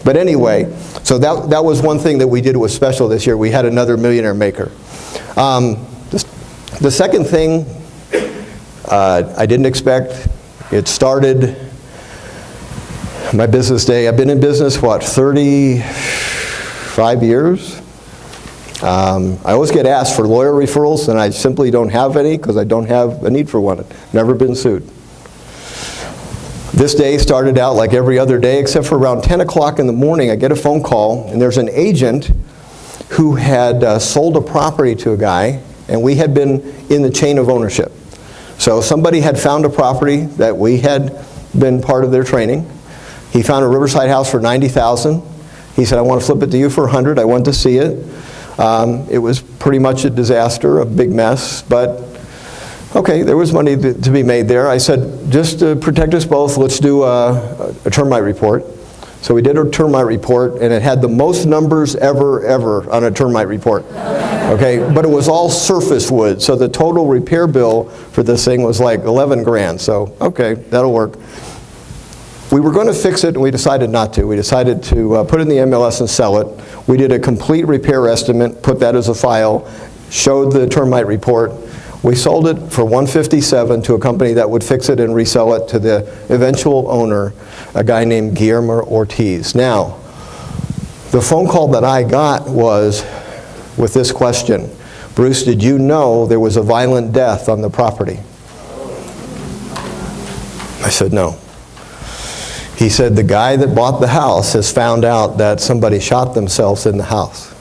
But anyway, so that was one thing that we did was special this year. We had another Millionaire Maker. The second thing I didn't expect, it started my business day. I've been in business, 35 years? I always get asked for lawyer referrals, and I simply don't have any because I don't have a need for one. I've never been sued. This day started out like every other day, except for around 10 o'clock in the morning, I get a phone call, and there's an agent who had sold a property to a guy, and we had been in the chain of ownership. So somebody had found a property that we had been part of their training. He found a riverside house for $90,000. He said, I want to flip it to you for $100. I went to see it. It was pretty much a disaster, a big mess, but okay, there was money to be made there. I said, just to protect us both, let's do a termite report. So we did a termite report, and it had the most numbers ever on a termite report. Okay, but it was all surface wood, so the total repair bill for this thing was like 11 grand. So okay, that'll work. We were going to fix it, and we decided not to. We decided to put it in the MLS and sell it. We did a complete repair estimate, put that as a file, showed the termite report. We sold it for $157 to a company that would fix it and resell it to the eventual owner, a guy named Guillermo Ortiz. Now, the phone call that I got was with this question: Bruce, did you know there was a violent death on the property? I said, no. He said, the guy that bought the house has found out that somebody shot themselves in the house.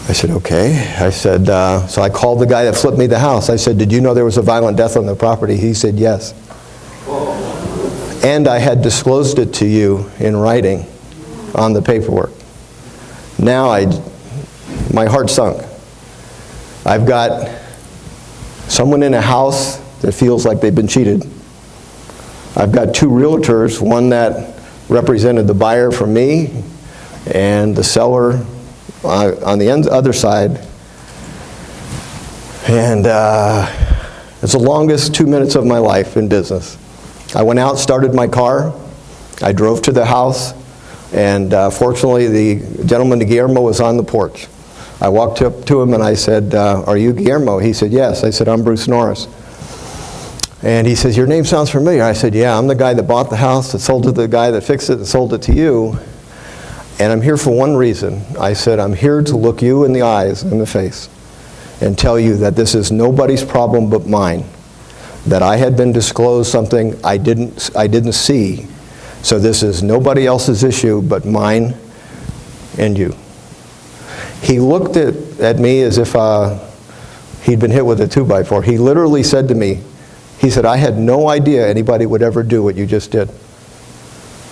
I said, okay. I said, so I called the guy that flipped me the house. I said, did you know there was a violent death on the property? He said, yes. And I had disclosed it to you in writing on the paperwork. Now my heart sunk. I've got someone in a house that feels like they've been cheated. I've got two realtors, one that represented the buyer for me and the seller on the other side. And it's the longest 2 minutes of my life in business. I went out, started my car, I drove to the house, and fortunately the gentleman, Guillermo, was on the porch. I walked up to him and I said, are you Guillermo? He said, yes. I said, I'm Bruce Norris. And he says, your name sounds familiar. I said, yeah, I'm the guy that bought the house, that sold it to the guy that fixed it and sold it to you. And I'm here for one reason. I said, I'm here to look you in the eyes, in the face, and tell you that this is nobody's problem but mine. That I had been disclosed something I didn't see. So this is nobody else's issue but mine and you. He looked at me as if he'd been hit with a 2x4. He literally said to me, he said, I had no idea anybody would ever do what you just did.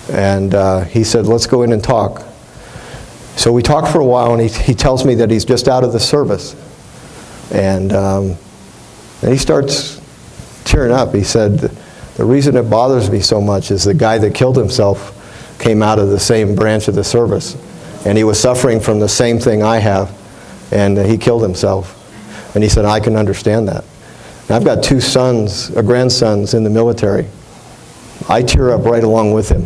And he said, let's go in and talk. So we talked for a while, and he tells me that he's just out of the service. And he starts tearing up. He said, the reason it bothers me so much is the guy that killed himself came out of the same branch of the service. And he was suffering from the same thing I have. And he killed himself. And he said, I can understand that. And I've got two sons, grandsons in the military. I tear up right along with him.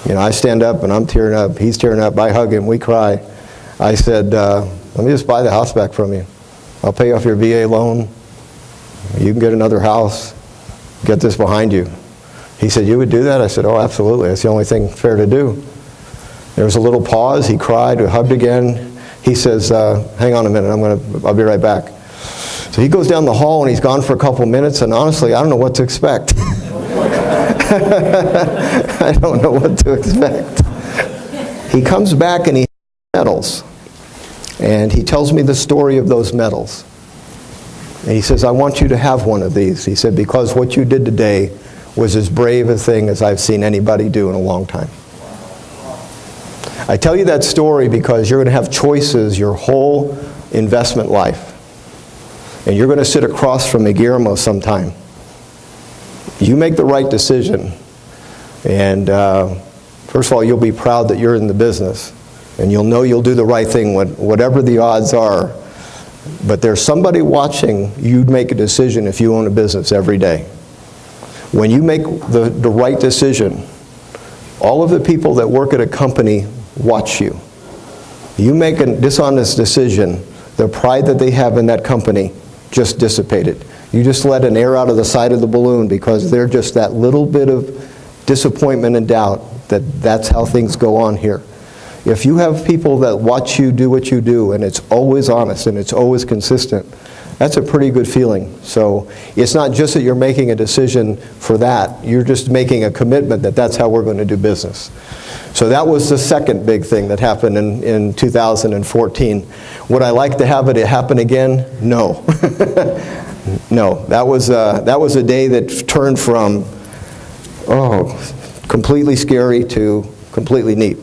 You know, I stand up and I'm tearing up. He's tearing up. I hug him. We cry. I said, let me just buy the house back from you. I'll pay off your VA loan. You can get another house. Get this behind you. He said, you would do that? I said, oh, absolutely. That's the only thing fair to do. There was a little pause. He cried. We hugged again. He says, hang on a minute. I'll be right back. So he goes down the hall and he's gone for a couple minutes, and honestly, I don't know what to expect. I don't know what to expect. He comes back and he has medals. And he tells me the story of those medals. And he says, I want you to have one of these. He said, because what you did today was as brave a thing as I've seen anybody do in a long time. I tell you that story because you're going to have choices your whole investment life. And you're going to sit across from a Guillermo sometime. You make the right decision. And first of all, you'll be proud that you're in the business. And you'll know you'll do the right thing whatever the odds are. But there's somebody watching you make a decision if you own a business every day. When you make the right decision, All of the people that work at a company watch you. You make a dishonest decision, the pride that they have in that company just dissipated. You just let an air out of the side of the balloon because they're just that little bit of disappointment and doubt that that's how things go on here. If you have people that watch you do what you do and it's always honest and it's always consistent, that's a pretty good feeling. So it's not just that you're making a decision for that, you're just making a commitment that that's how we're going to do business. So that was the second big thing that happened in 2014. Would I like to have it happen again? No. No, that was a day that turned from, completely scary to completely neat.